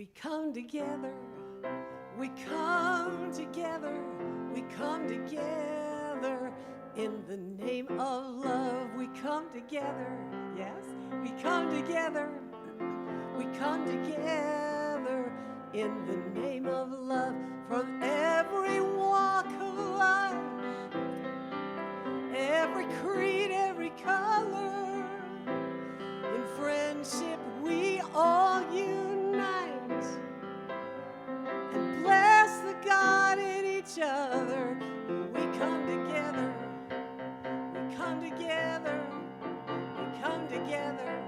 We come together, we come together, we come together in the name of love. We come together, yes, we come together, we come together in the name of love. From every walk of life, every creed, every color, in friendship we all unite and bless the God in each other. We come together, we come together, we come together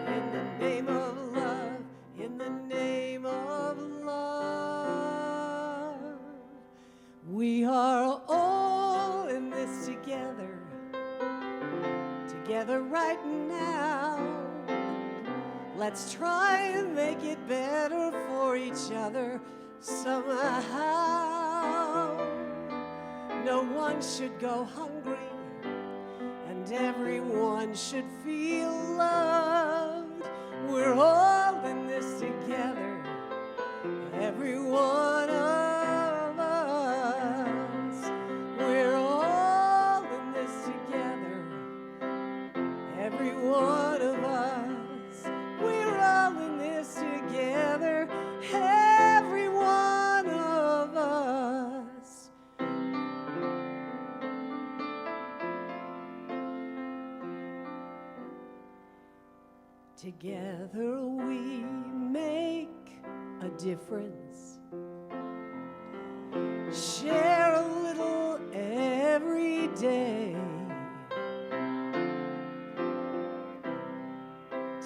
in the name of love, in the name of love. We are all in this together, together right now. Let's try and make it better for each other somehow. No one should go hungry, and everyone should feel loved. We're all in this together, every one of us. We're all in this together, every one of us. We're all in this together, every one of us. Together we make a difference. Share a little every day.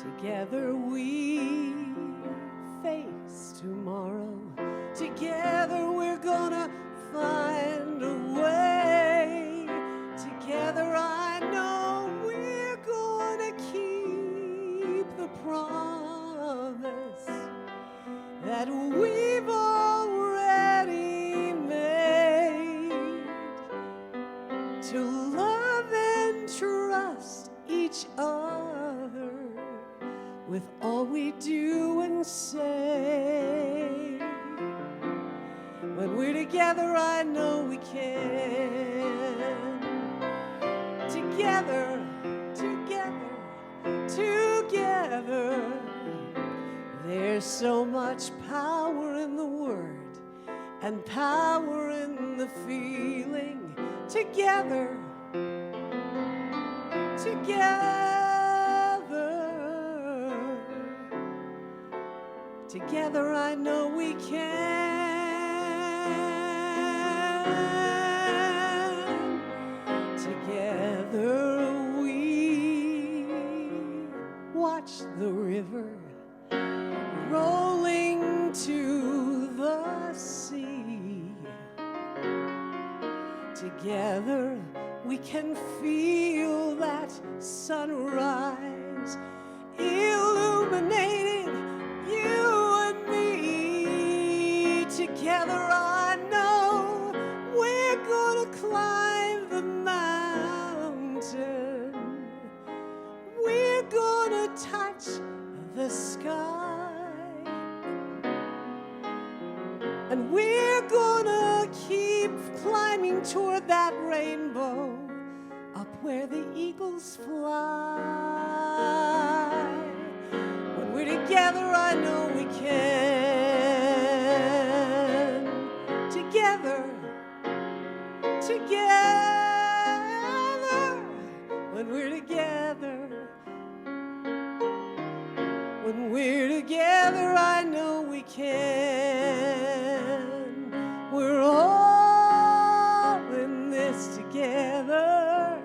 Together we face tomorrow. Together we're gonna find a way. Together I know we're gonna keep the promise that we've already made, to love and trust each other with all we do and say. When we're together, I know we can. Together, together, together. There's so much power in the word and power in the feeling. Together, together. Together I know we can. Together we watch the river rolling to the sea. Together we can feel that sunrise illuminating you and me. Together I know we're gonna climb the mountain. We're gonna touch the sky, and we're gonna keep climbing toward that rainbow up where the eagles fly. When we're together, I know we can. Together, together. When we're together, when we're together, I know we can. We're all in this together.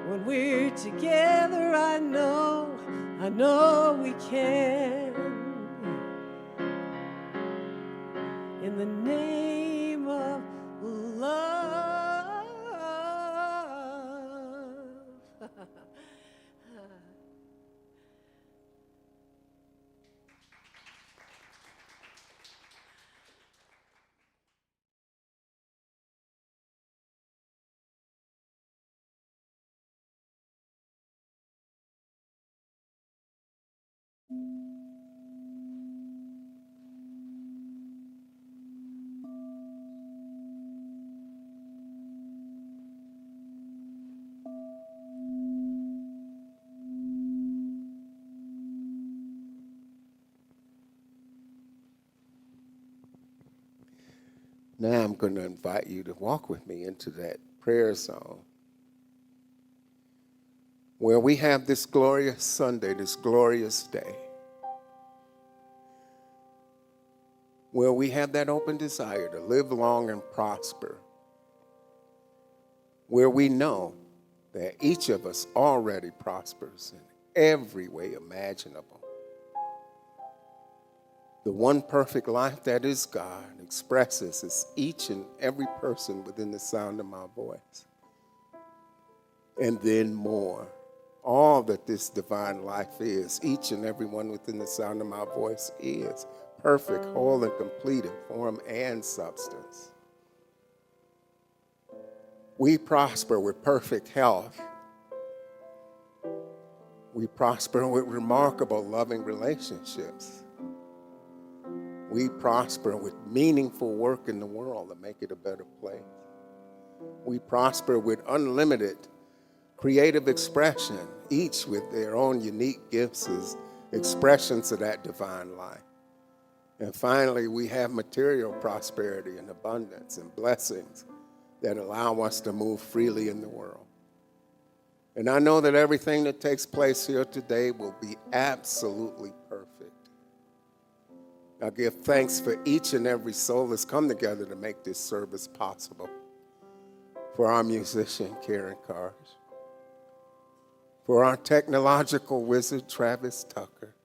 When we're together, I know we can. In the name of love. Now I'm going to invite you to walk with me into that prayer zone where we have this glorious Sunday, this glorious day, where we have that open desire to live long and prosper, where we know that each of us already prospers in every way imaginable. The one perfect life that is God expresses as each and every person within the sound of my voice. And then more. All that this divine life is, each and every one within the sound of my voice is perfect, whole, and complete in form and substance. We prosper with perfect health. We prosper with remarkable loving relationships. We prosper with meaningful work in the world to make it a better place. We prosper with unlimited creative expression, each with their own unique gifts as expressions of that divine life. And finally, we have material prosperity and abundance and blessings that allow us to move freely in the world. And I know that everything that takes place here today will be absolutely perfect. I give thanks for each and every soul that's come together to make this service possible. For our musician, Karen Karsh. For our technological wizard, Travis Tucker.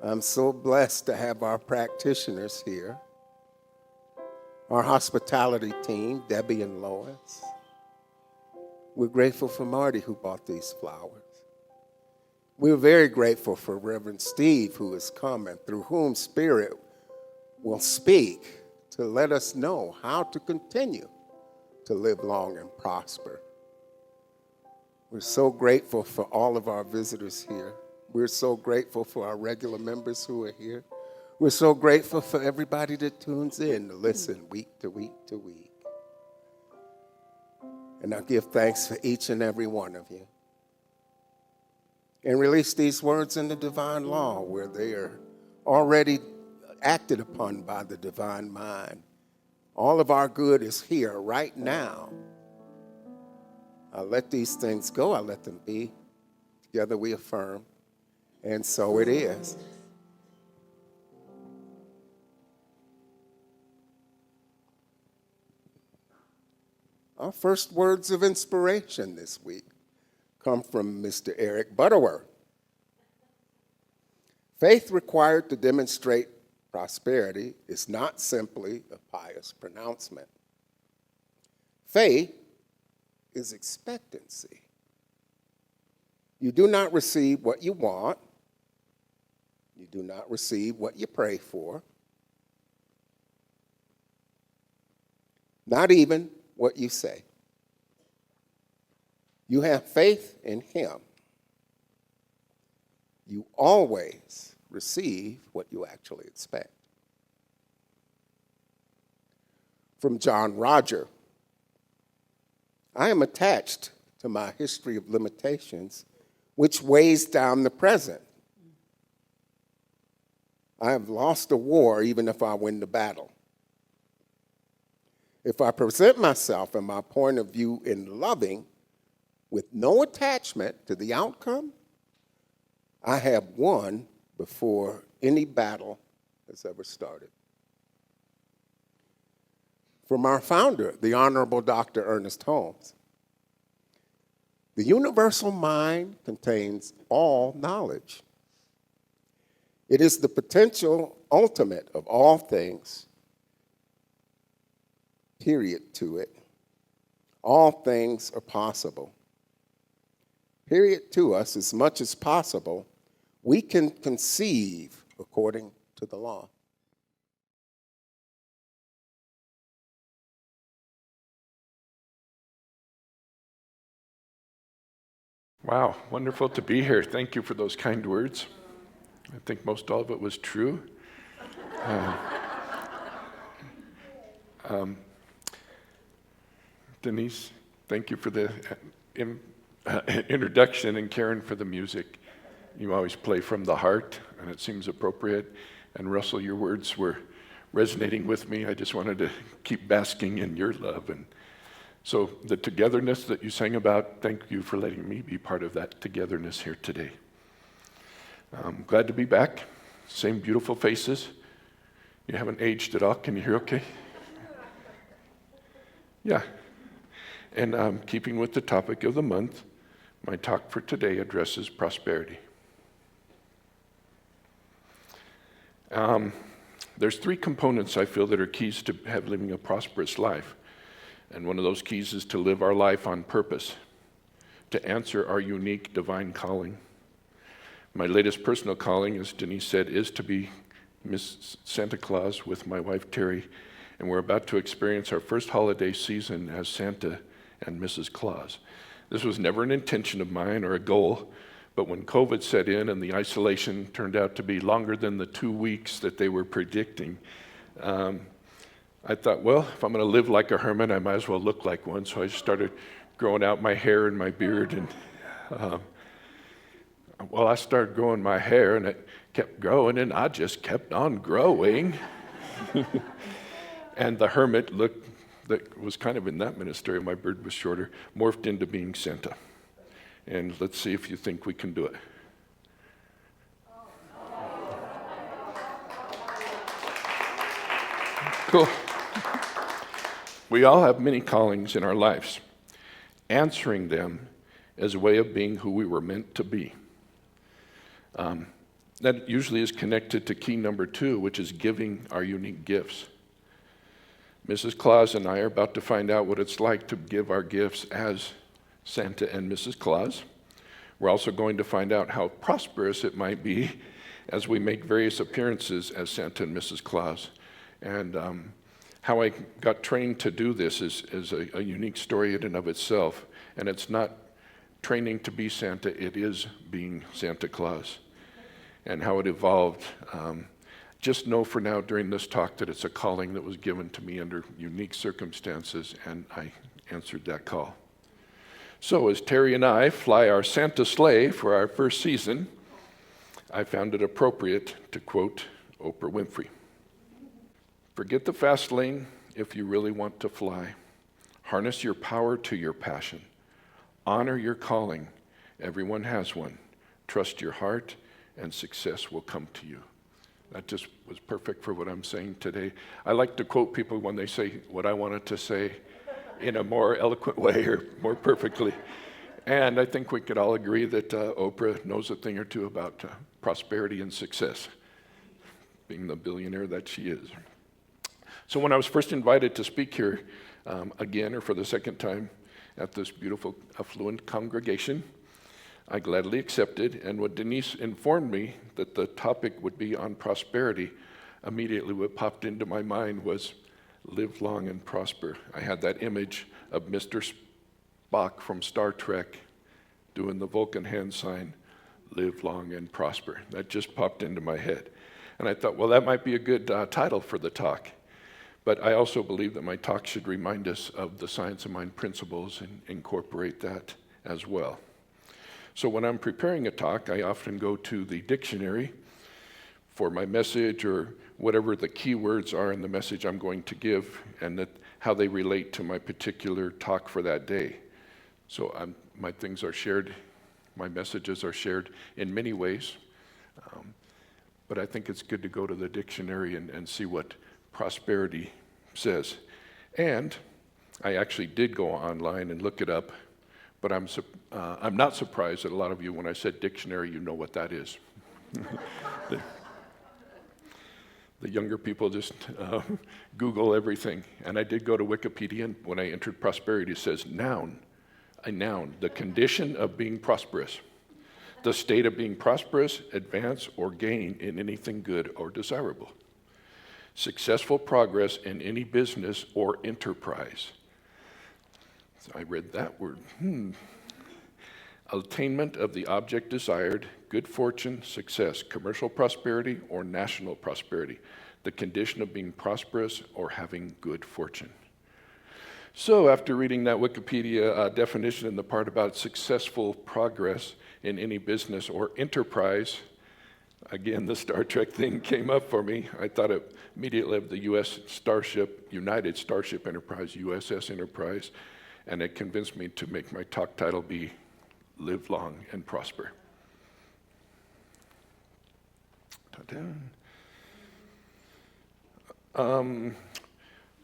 I'm so blessed to have our practitioners here. Our hospitality team, Debbie and Lois. We're grateful for Marty who bought these flowers. We're very grateful for Reverend Steve who has come and through whom Spirit will speak to let us know how to continue to live long and prosper. We're so grateful for all of our visitors here. We're so grateful for our regular members who are here. We're so grateful for everybody that tunes in to listen week to week to week. And I give thanks for each and every one of you. And release these words in the divine law where they are already acted upon by the divine mind. All of our good is here right now. I let these things go. I let them be. Together we affirm. And so it is. Our first words of inspiration this week come from Mr. Eric Butterworth. Faith required to demonstrate prosperity is not simply a pious pronouncement. Faith is expectancy. You do not receive what you want. You do not receive what you pray for. Not even what you say. You have faith in Him. You always receive what you actually expect. From John Roger. I am attached to my history of limitations, which weighs down the present. I have lost a war even if I win the battle. If I present myself and my point of view in loving with no attachment to the outcome, I have won before any battle has ever started. From our founder, the Honorable Dr. Ernest Holmes. The universal mind contains all knowledge. It is the potential ultimate of all things, period to it. All things are possible. Period to us, as much as possible, we can conceive according to the law. Wow, wonderful to be here. Thank you for those kind words. I think most all of it was true. Denise, thank you for the introduction, and Karen for the music. You always play from the heart, and it seems appropriate. And Russell, your words were resonating with me. I just wanted to keep basking in your love. And so the togetherness that you sang about, thank you for letting me be part of that togetherness here today. I'm glad to be back. Same beautiful faces. You haven't aged at all. Can you hear okay? Yeah. And keeping with the topic of the month, my talk for today addresses prosperity. There's three components I feel that are keys to living a prosperous life. And one of those keys is to live our life on purpose, to answer our unique divine calling. My latest personal calling, as Denise said, is to be Miss Santa Claus with my wife Terry, and we're about to experience our first holiday season as Santa and Mrs. Claus. This was never an intention of mine or a goal, but when COVID set in and the isolation turned out to be longer than the 2 weeks that they were predicting, I thought, well, if I'm going to live like a hermit, I might as well look like one. So I started growing out my hair and my beard. And I started growing my hair, and it kept growing, and I just kept on growing. And the hermit look that was kind of in that ministry, my beard was shorter, morphed into being Santa. And let's see if you think we can do it. Cool. We all have many callings in our lives. Answering them as a way of being who we were meant to be. That usually is connected to key number 2, which is giving our unique gifts. Mrs. Claus and I are about to find out what it's like to give our gifts as Santa and Mrs. Claus. We're also going to find out how prosperous it might be as we make various appearances as Santa and Mrs. Claus. And how I got trained to do this is a unique story in and of itself. And it's not training to be Santa, it is being Santa Claus. And how it evolved. Just know for now during this talk that it's a calling that was given to me under unique circumstances, and I answered that call. So as Terry and I fly our Santa sleigh for our first season, I found it appropriate to quote Oprah Winfrey. Forget the fast lane if you really want to fly. Harness your power to your passion. Honor your calling. Everyone has one. Trust your heart, and success will come to you. That just was perfect for what I'm saying today. I like to quote people when they say what I wanted to say in a more eloquent way or more perfectly. And I think we could all agree that Oprah knows a thing or two about prosperity and success, being the billionaire that she is. So when I was first invited to speak here again, or for the second time, at this beautiful, affluent congregation, I gladly accepted, and when Denise informed me that the topic would be on prosperity, immediately what popped into my mind was live long and prosper. I had that image of Mr. Spock from Star Trek doing the Vulcan hand sign, live long and prosper. That just popped into my head. And I thought, well, that might be a good title for the talk. But I also believe that my talk should remind us of the Science of Mind principles and incorporate that as well. So when I'm preparing a talk, I often go to the dictionary for my message or whatever the key words are in the message I'm going to give, and how they relate to my particular talk for that day. So my things are shared, my messages are shared in many ways, but I think it's good to go to the dictionary and see what prosperity says. And I actually did go online and look it up. But I'm not surprised that a lot of you, when I said dictionary, you know what that is. The younger people just Google everything. And I did go to Wikipedia, and when I entered prosperity, it says noun, a noun, the condition of being prosperous, the state of being prosperous, advance, or gain in anything good or desirable, successful progress in any business or enterprise. I read that word. Attainment of the object desired, good fortune, success, commercial prosperity, or national prosperity. The condition of being prosperous or having good fortune. So after reading that Wikipedia definition in the part about successful progress in any business or enterprise, again, the Star Trek thing came up for me. I thought immediately of the U.S. Starship, United Starship Enterprise, USS Enterprise, and it convinced me to make my talk title be Live Long and Prosper.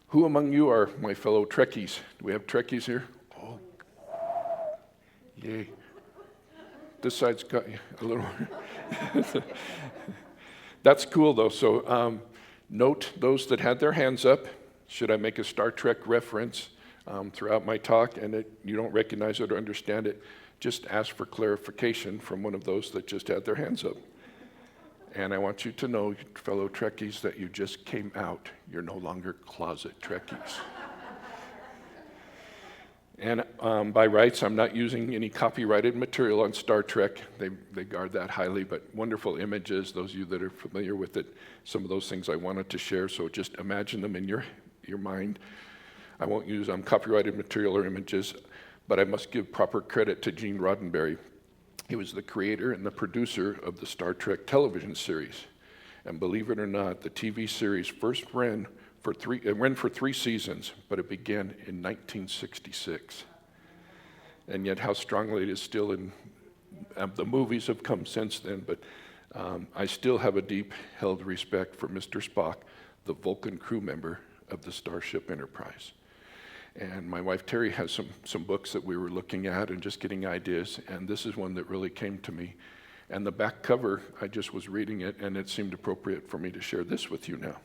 Who among you are my fellow Trekkies? Do we have Trekkies here? Oh, yay. This side's got a little. That's cool, though. So note those that had their hands up. Should I make a Star Trek reference throughout my talk and you don't recognize it or understand it, just ask for clarification from one of those that just had their hands up. And I want you to know, fellow Trekkies, that you just came out. You're no longer closet Trekkies. And by rights, I'm not using any copyrighted material on Star Trek. They guard that highly, but wonderful images, those of you that are familiar with it, some of those things I wanted to share, so just imagine them in your mind. I won't use copyrighted material or images, but I must give proper credit to Gene Roddenberry. He was the creator and the producer of the Star Trek television series. And believe it or not, the TV series first ran for three seasons, but it began in 1966. And yet how strongly it is still in, the movies have come since then, but I still have a deep held respect for Mr. Spock, the Vulcan crew member of the Starship Enterprise. And my wife Terry has some books that we were looking at and just getting ideas, and this is one that really came to me. And the back cover, I just was reading it, and it seemed appropriate for me to share this with you now.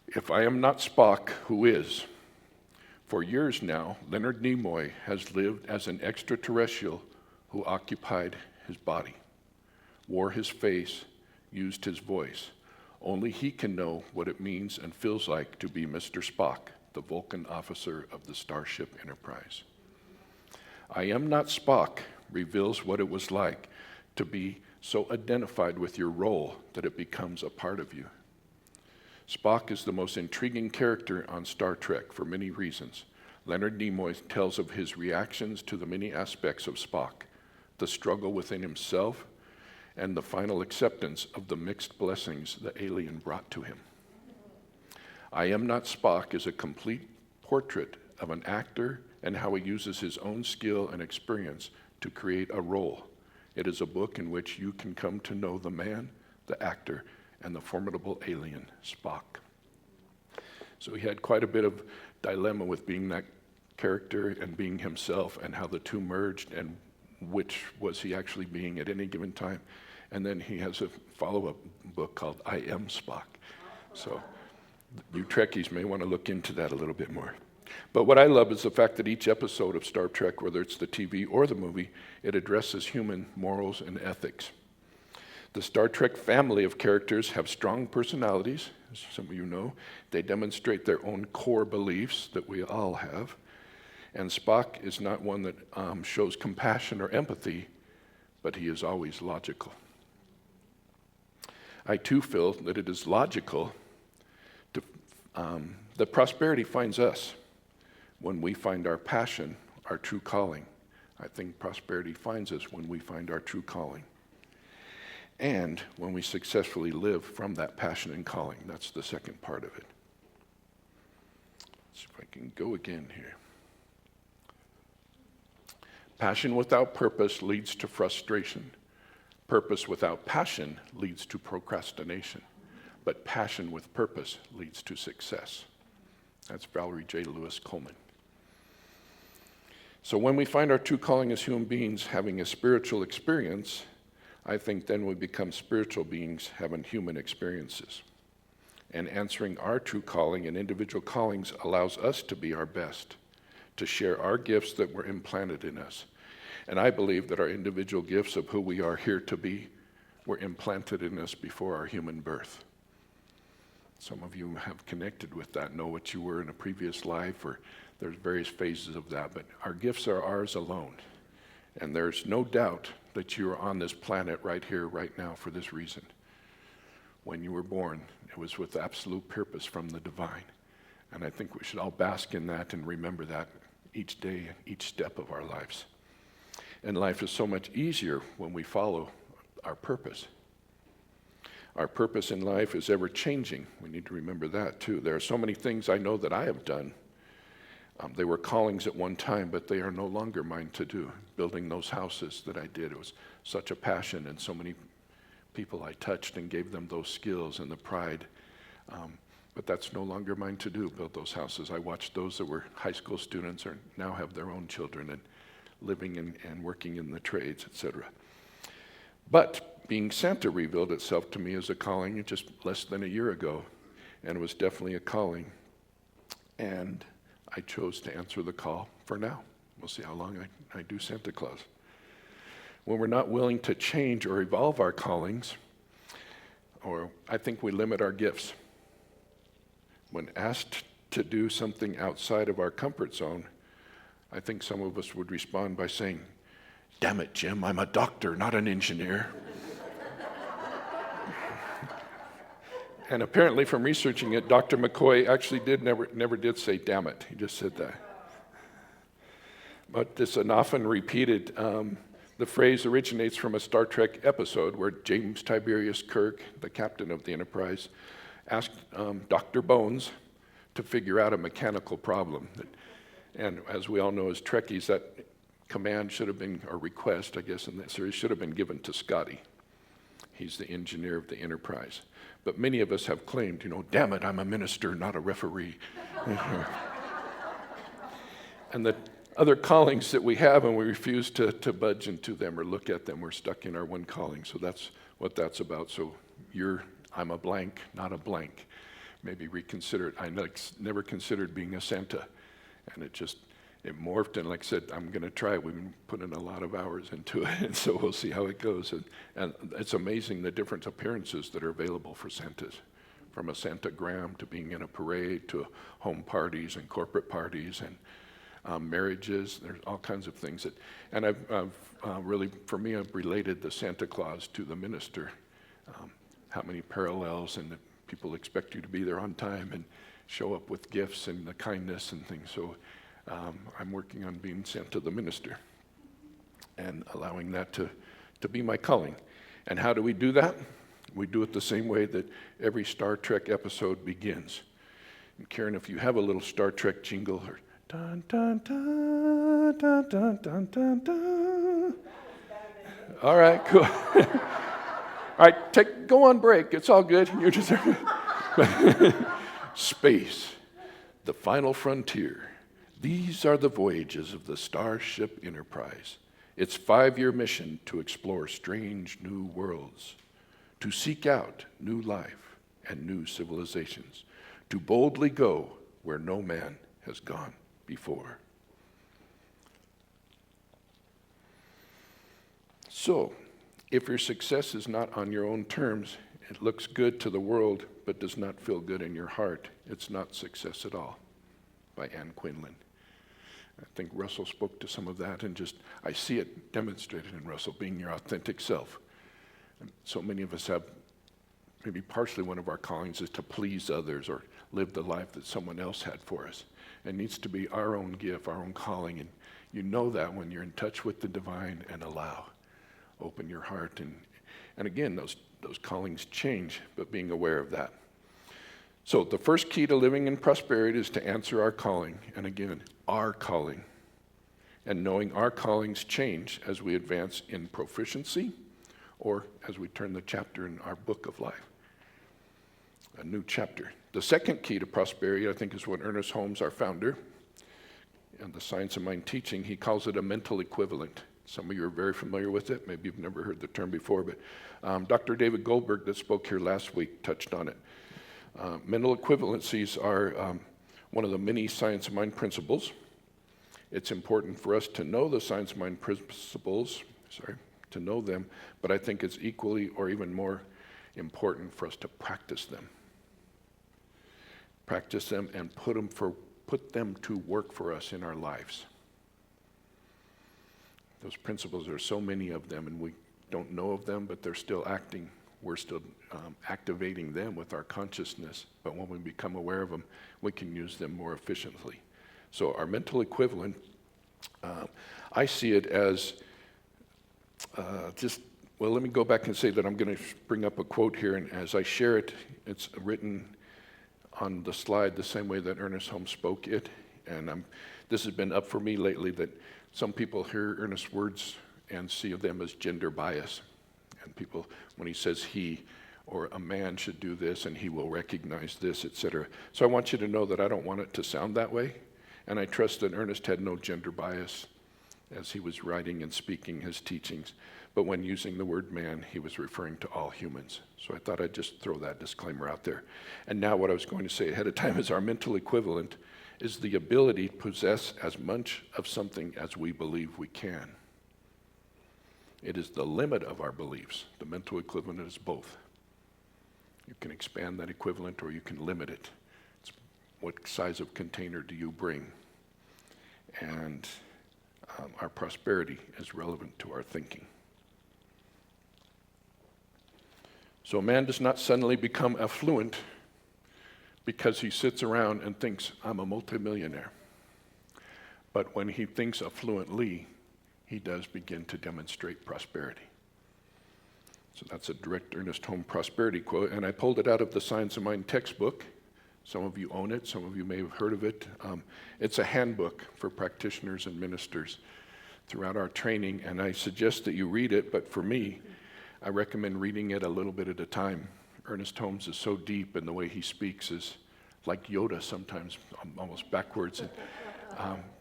If I am not Spock, who is? For years now, Leonard Nimoy has lived as an extraterrestrial who occupied his body, wore his face, used his voice. Only he can know what it means and feels like to be Mr. Spock, the Vulcan officer of the Starship Enterprise. I am not Spock reveals what it was like to be so identified with your role that it becomes a part of you. Spock is the most intriguing character on Star Trek for many reasons. Leonard Nimoy tells of his reactions to the many aspects of Spock, the struggle within himself, and the final acceptance of the mixed blessings the alien brought to him. I Am Not Spock is a complete portrait of an actor and how he uses his own skill and experience to create a role. It is a book in which you can come to know the man, the actor, and the formidable alien, Spock. So he had quite a bit of dilemma with being that character and being himself and how the two merged and which was he actually being at any given time. And then he has a follow-up book called I Am Spock. So you Trekkies may want to look into that a little bit more. But what I love is the fact that each episode of Star Trek, whether it's the TV or the movie, it addresses human morals and ethics. The Star Trek family of characters have strong personalities, as some of you know. They demonstrate their own core beliefs that we all have. And Spock is not one that shows compassion or empathy, but he is always logical. I too feel that it is logical that prosperity finds us when we find our passion, our true calling. I think prosperity finds us when we find our true calling. And when we successfully live from that passion and calling. That's the second part of it. Let's see if I can go again here. Passion without purpose leads to frustration. Purpose without passion leads to procrastination. But passion with purpose leads to success. That's Valerie J. Lewis Coleman. So when we find our true calling as human beings having a spiritual experience, I think then we become spiritual beings having human experiences. And answering our true calling and individual callings allows us to be our best, to share our gifts that were implanted in us. And I believe that our individual gifts of who we are here to be were implanted in us before our human birth. Some of you have connected with that, know what you were in a previous life, or there's various phases of that, but our gifts are ours alone. And there's no doubt that you are on this planet right here, right now, for this reason. When you were born, it was with absolute purpose from the divine. And I think we should all bask in that and remember that each day, each step of our lives. And life is so much easier when we follow our purpose. Our purpose in life is ever changing. We need to remember that too. There are so many things I know that I have done. They were callings at one time, but they are no longer mine to do. Building those houses that I did, it was such a passion, and so many people I touched and gave them those skills and the pride. But that's no longer mine to do, build those houses. I watched those that were high school students or now have their own children and living and working in the trades, etc. But being Santa revealed itself to me as a calling just less than a year ago, and it was definitely a calling. And I chose to answer the call for now. We'll see how long I do Santa Claus. When we're not willing to change or evolve our callings, or I think we limit our gifts. When asked to do something outside of our comfort zone, I think some of us would respond by saying, "Damn it, Jim, I'm a doctor, not an engineer." And apparently from researching it, Dr. McCoy actually never did say "damn it." He just said that. But this an often repeated, the phrase originates from a Star Trek episode where James Tiberius Kirk, the captain of the Enterprise, asked Dr. Bones to figure out a mechanical problem. And as we all know as Trekkies, that command should have been, or request, I guess, in that series, should have been given to Scotty. He's the engineer of the Enterprise. But many of us have claimed, "Damn it, I'm a minister, not a referee." And the other callings that we have, and we refuse to budge into them or look at them, we're stuck in our one calling. So that's what that's about. So I'm a blank, not a blank. Maybe reconsider it. I never considered being a Santa, and it morphed, and like I said, I'm going to try it. We've been putting a lot of hours into it, and so we'll see how it goes. And it's amazing the different appearances that are available for Santas, from a Santagram to being in a parade to home parties and corporate parties and marriages. There's all kinds of things and I've really, for me, I've related the Santa Claus to the minister. How many parallels, and that people expect you to be there on time and show up with gifts and the kindness and things. So I'm working on being Santa the minister and allowing that to be my calling. And how do we do that? We do it the same way that every Star Trek episode begins. And Karen, if you have a little Star Trek jingle, or dun dun dun dun dun dun dun dun. All right, cool. All right, go on break. It's all good. You're just space, the final frontier. These are the voyages of the Starship Enterprise. Its 5-year mission to explore strange new worlds, to seek out new life and new civilizations, to boldly go where no man has gone before. So, if your success is not on your own terms, it looks good to the world, but does not feel good in your heart, it's not success at all, by Ann Quinlan. I think Russell spoke to some of that, and I see it demonstrated in Russell, being your authentic self. And so many of us have, maybe partially one of our callings is to please others or live the life that someone else had for us. It needs to be our own gift, our own calling, and you know that when you're in touch with the divine and open your heart. And again, those callings change, but being aware of that. So the first key to living in prosperity is to answer our calling, and again, our calling. And knowing our callings change as we advance in proficiency or as we turn the chapter in our book of life. A new chapter. The second key to prosperity, I think, is what Ernest Holmes, our founder, and the Science of Mind teaching, he calls it a mental equivalent. Some of you are very familiar with it. Maybe you've never heard the term before, but Dr. David Goldberg that spoke here last week touched on it. Mental equivalencies are one of the many Science of Mind principles. It's important for us to know the Science of Mind principles, to know them, but I think it's equally or even more important for us to practice them. Practice them and put them to work for us in our lives. Those principles, there are so many of them, and we don't know of them, but they're still acting. We're still activating them with our consciousness, but when we become aware of them, we can use them more efficiently. So our mental equivalent, I see it as just Well, let me go back and say that I'm going to bring up a quote here, and as I share it, it's written on the slide the same way that Ernest Holmes spoke it. And this has been up for me lately, that some people hear Ernest's words and see them as gender bias. And people, when he says he or a man should do this and he will recognize this, etc. So I want you to know that I don't want it to sound that way. And I trust that Ernest had no gender bias as he was writing and speaking his teachings. But when using the word man, he was referring to all humans. So I thought I'd just throw that disclaimer out there. And now what I was going to say ahead of time is our mental equivalent is the ability to possess as much of something as we believe we can. It is the limit of our beliefs. The mental equivalent is both. You can expand that equivalent or you can limit it. It's what size of container do you bring? And our prosperity is relevant to our thinking. So a man does not suddenly become affluent because he sits around and thinks, I'm a multimillionaire. But when he thinks affluently, he does begin to demonstrate prosperity. So that's a direct Ernest Holmes prosperity quote, and I pulled it out of the Science of Mind textbook. Some of you own it, some of you may have heard of it. It's a handbook for practitioners and ministers throughout our training, and I suggest that you read it, but for me, I recommend reading it a little bit at a time. Ernest Holmes is so deep, and the way he speaks is like Yoda sometimes, almost backwards.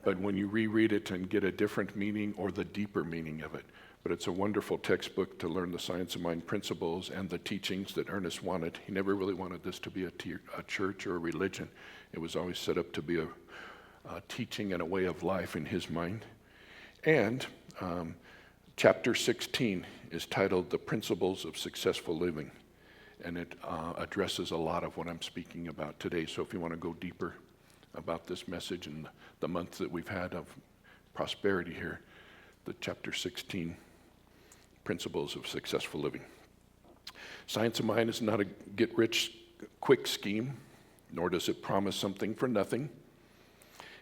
But when you reread it and get a different meaning or the deeper meaning of it, but it's a wonderful textbook to learn the science of mind principles and the teachings that Ernest wanted. He never really wanted this to be a church or a religion. It was always set up to be a teaching and a way of life in his mind. And chapter 16 is titled The Principles of Successful Living, and it addresses a lot of what I'm speaking about today. So if you want to go deeper about this message and the month that we've had of prosperity here, the chapter 16, Principles of Successful Living. Science of Mind is not a get-rich-quick scheme, nor does it promise something for nothing.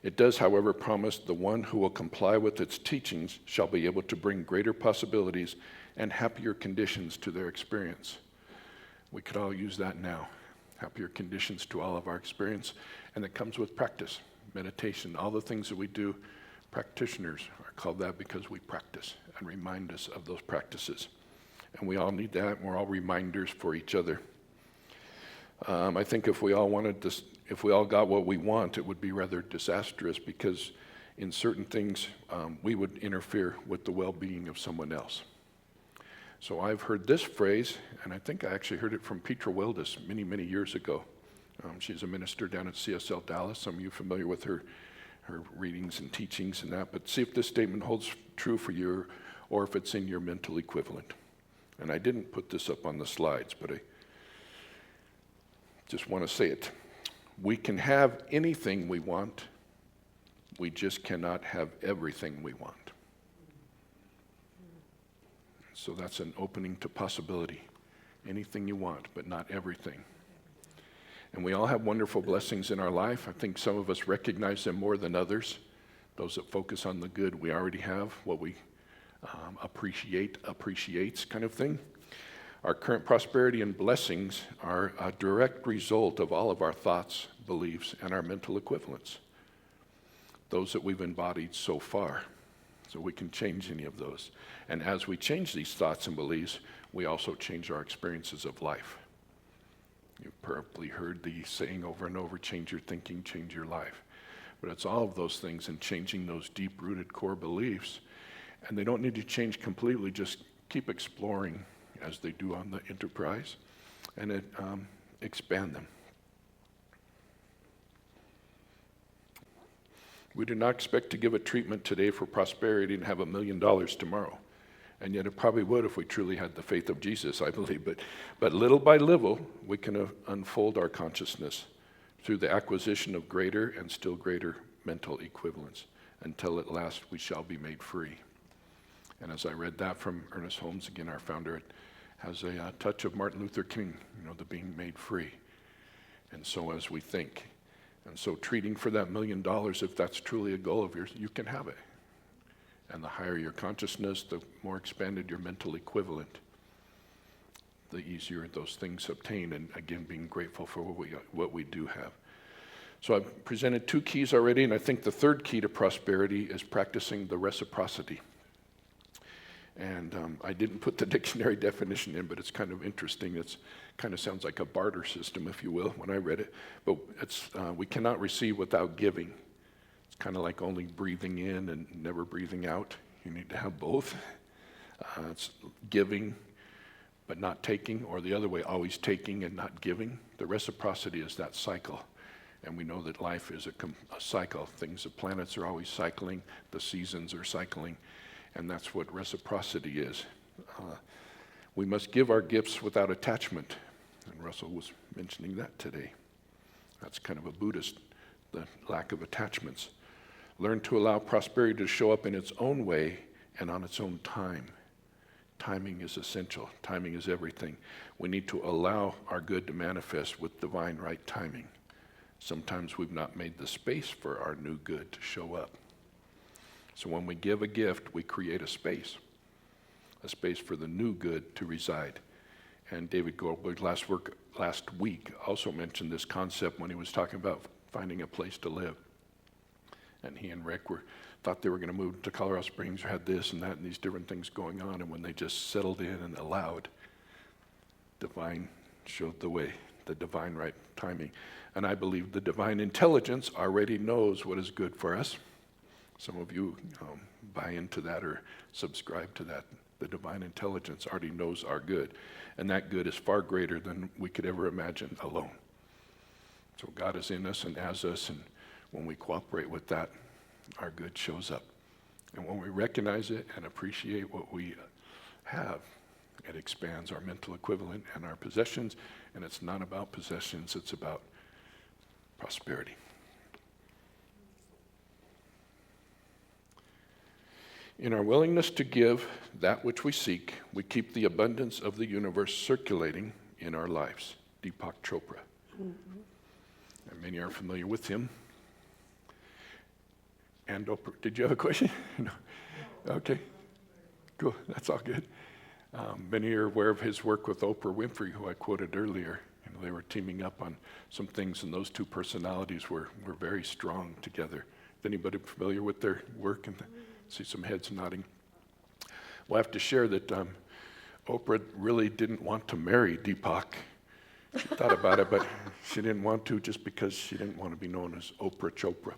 It does, however, promise the one who will comply with its teachings shall be able to bring greater possibilities and happier conditions to their experience. We could all use that now, happier conditions to all of our experience, and it comes with practice, meditation, all the things that we do. Practitioners are called that because we practice and remind us of those practices. And we all need that, and we're all reminders for each other. I think if we all got what we want, it would be rather disastrous, because in certain things, we would interfere with the well-being of someone else. So I've heard this phrase, and I think I actually heard it from Petra Wildis many, many years ago. She's a minister down at CSL Dallas. Some of you are familiar with her readings and teachings and that, but see if this statement holds true for you or if it's in your mental equivalent. And I didn't put this up on the slides, but I just want to say it. We can have anything we want, we just cannot have everything we want. So that's an opening to possibility. Anything you want, but not everything. And we all have wonderful blessings in our life. I think some of us recognize them more than others. Those that focus on the good we already have, what we appreciates kind of thing. Our current prosperity and blessings are a direct result of all of our thoughts, beliefs, and our mental equivalents. Those that we've embodied so far. So we can change any of those. And as we change these thoughts and beliefs, we also change our experiences of life. You've probably heard the saying over and over, change your thinking, change your life. But it's all of those things and changing those deep-rooted core beliefs. And they don't need to change completely, just keep exploring as they do on the Enterprise, and expand them. We do not expect to give a treatment today for prosperity and have $1 million tomorrow. And yet it probably would if we truly had the faith of Jesus, I believe. But little by little, we can unfold our consciousness through the acquisition of greater and still greater mental equivalence, until at last we shall be made free. And as I read that from Ernest Holmes, again, our founder, it has a touch of Martin Luther King, the being made free. And so as we think, and so treating for that $1 million, if that's truly a goal of yours, you can have it. And the higher your consciousness, the more expanded your mental equivalent, the easier those things obtain. And again, being grateful for what we do have. So I've presented 2 keys already, and I think the third key to prosperity is practicing the reciprocity. And I didn't put the dictionary definition in, but it's kind of interesting. It's kind of sounds like a barter system, if you will, when I read it. But it's we cannot receive without giving. It's kind of like only breathing in and never breathing out. You need to have both. It's giving, but not taking, or the other way, always taking and not giving. The reciprocity is that cycle. And we know that life is a cycle. The planets are always cycling, the seasons are cycling, and that's what reciprocity is. We must give our gifts without attachment, and Russell was mentioning that today. That's kind of a Buddhist, the lack of attachments. Learn to allow prosperity to show up in its own way and on its own time. Timing is essential. Timing is everything. We need to allow our good to manifest with divine right timing. Sometimes we've not made the space for our new good to show up. So when we give a gift, we create a space for the new good to reside. And David Goldberg last week also mentioned this concept when he was talking about finding a place to live. And he and Rick thought they were going to move to Colorado Springs, or had this and that and these different things going on. And when they just settled in and allowed, divine showed the way, the divine right timing. And I believe the divine intelligence already knows what is good for us. Some of you buy into that or subscribe to that. The divine intelligence already knows our good. And that good is far greater than we could ever imagine alone. So God is in us and as us, and when we cooperate with that, our good shows up. And when we recognize it and appreciate what we have, it expands our mental equivalent and our possessions. And it's not about possessions, it's about prosperity. In our willingness to give that which we seek, we keep the abundance of the universe circulating in our lives. Deepak Chopra. And many are familiar with him. And Oprah. Did you have a question? No. Okay. Cool. That's all good. Many are aware of his work with Oprah Winfrey, who I quoted earlier. They were teaming up on some things, and those two personalities were very strong together. Is anybody familiar with their work? And see some heads nodding. Well, I have to share that Oprah really didn't want to marry Deepak. She thought about it, but she didn't want to, just because she didn't want to be known as Oprah Chopra.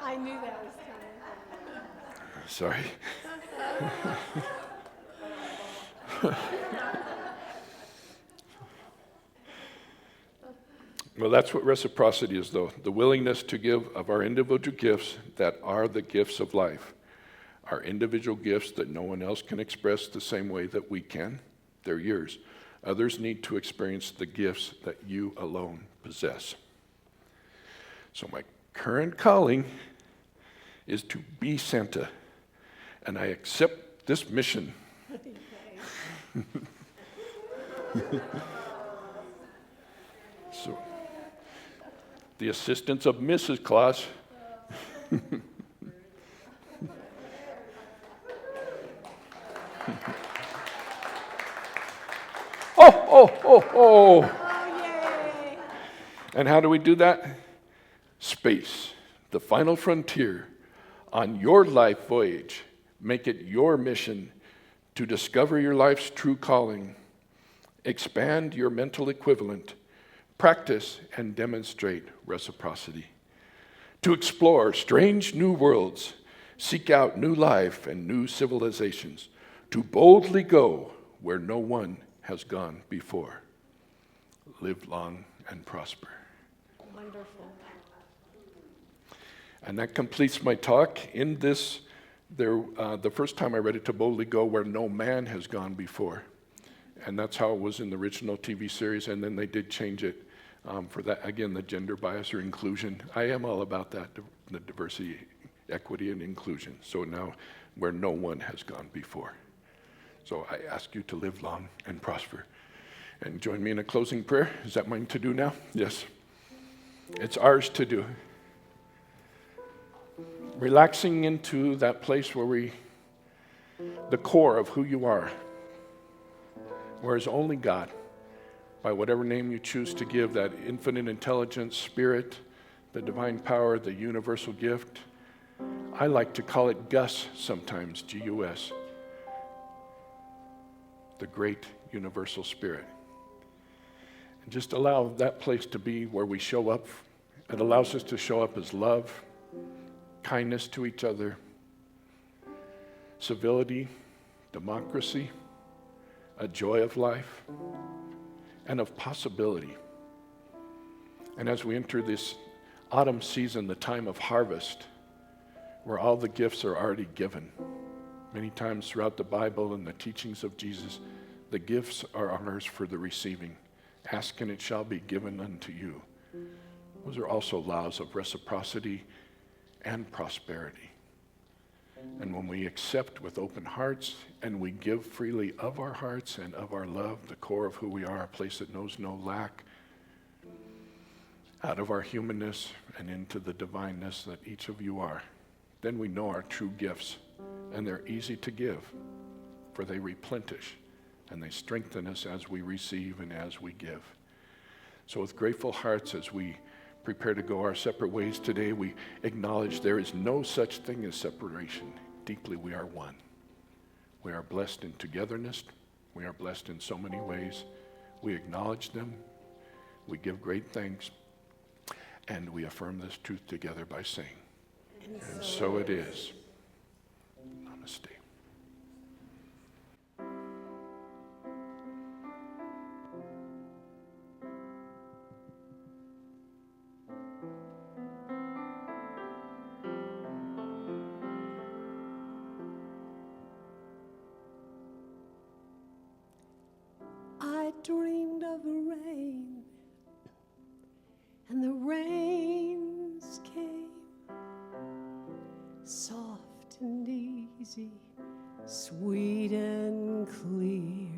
I knew that was coming. Sorry. Well, that's what reciprocity is, though. The willingness to give of our individual gifts that are the gifts of life. Our individual gifts that no one else can express the same way that we can. They're yours. Others need to experience the gifts that you alone possess. So my current calling is to be Santa, and I accept this mission. So, the assistance of Mrs. Claus. Oh. Oh, yay. And how do we do that? Space, the final frontier on your life voyage. Make it your mission to discover your life's true calling, expand your mental equivalent, practice and demonstrate reciprocity, to explore strange new worlds, seek out new life and new civilizations, to boldly go where no one has gone before. Live long and prosper. Wonderful. And that completes my talk. In this, the first time I read it, to boldly go where no man has gone before. And that's how it was in the original TV series, and then they did change it for that, again, the gender bias or inclusion. I am all about that, the diversity, equity, and inclusion. So now, where no one has gone before. So I ask you to live long and prosper. And join me in a closing prayer. Is that mine to do now? Yes. It's ours to do. Relaxing into that place where the core of who you are, whereas only God, by whatever name you choose to give, that infinite intelligence, spirit, the divine power, the universal gift. I like to call it Gus sometimes, G-U-S, the great universal spirit. And just allow that place to be where we show up. It allows us to show up as love, kindness to each other, civility, democracy, a joy of life, and of possibility. And as we enter this autumn season, the time of harvest, where all the gifts are already given. Many times throughout the Bible and the teachings of Jesus, the gifts are ours for the receiving. Ask and it shall be given unto you. Those are also laws of reciprocity and prosperity. And when we accept with open hearts and we give freely of our hearts and of our love, the core of who we are, a place that knows no lack, out of our humanness and into the divineness that each of you are, then we know our true gifts, and they're easy to give, for they replenish and they strengthen us as we receive and as we give. So with grateful hearts, as we prepare to go our separate ways today, we acknowledge there is no such thing as separation. Deeply we are one. We are blessed in togetherness. We are blessed in so many ways. We acknowledge them. We give great thanks. And we affirm this truth together by saying, and so it is. Namaste. I dreamed of rain, and the rains came, soft and easy, sweet and clear.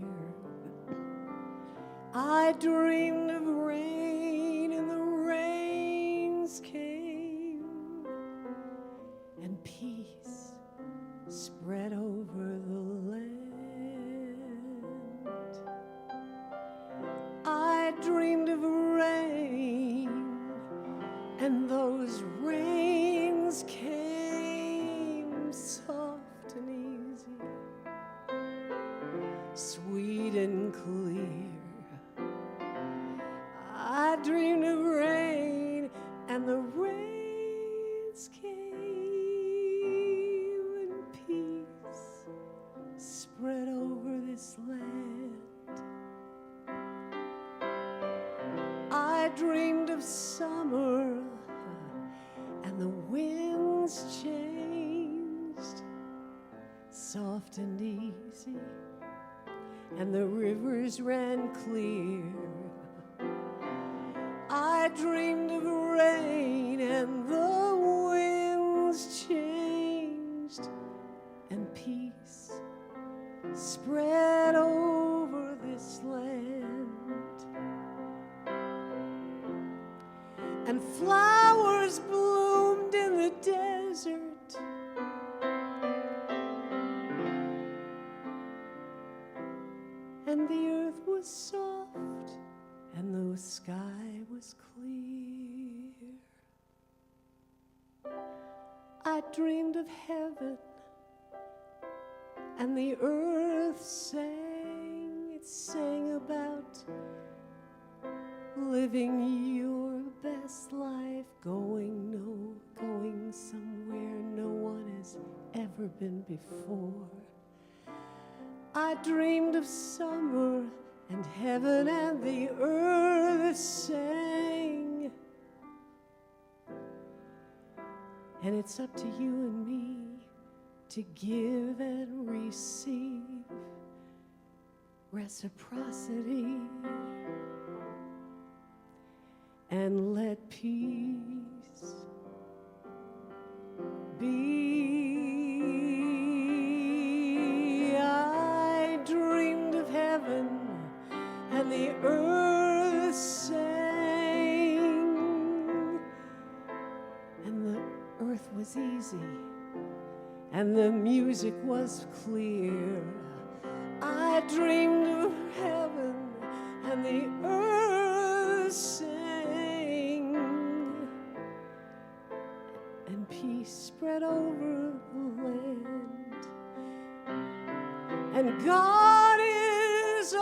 I dreamed of rain, and the rains came, and peace spread over the land. I dreamed of rain, and those rains came soft and easy, sweet and clear. I dreamed of rain, and the rains came, and peace spread over this land. I dreamed of summer, and the winds changed, soft and easy, and the rivers ran clear. I dreamed of rain, and the winds changed, and peace spread over this land. And flowers bloomed in the desert, and the earth was soft, and the sky was clear. I dreamed of heaven, and the earth sang. It sang about living your best life, going somewhere no one has ever been before. I dreamed of summer and heaven, and the earth sang. And it's up to you and me to give and receive reciprocity. And let peace be. I dreamed of heaven, and the earth sang, and the earth was easy, and the music was clear. I dreamed of heaven and the earth sang, and peace spread over the land. And God is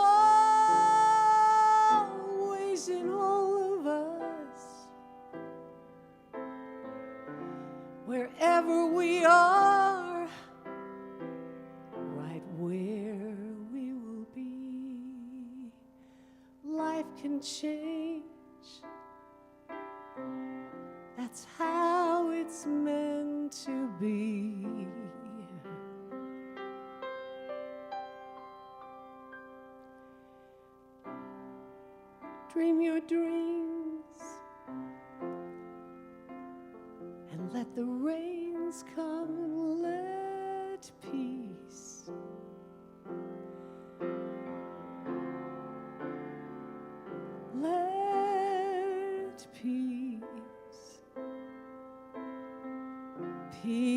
always in all of us, wherever we are, right where we will be. Life can change, that's how it's meant to be. Dream your dreams and let the rains come and let peace peace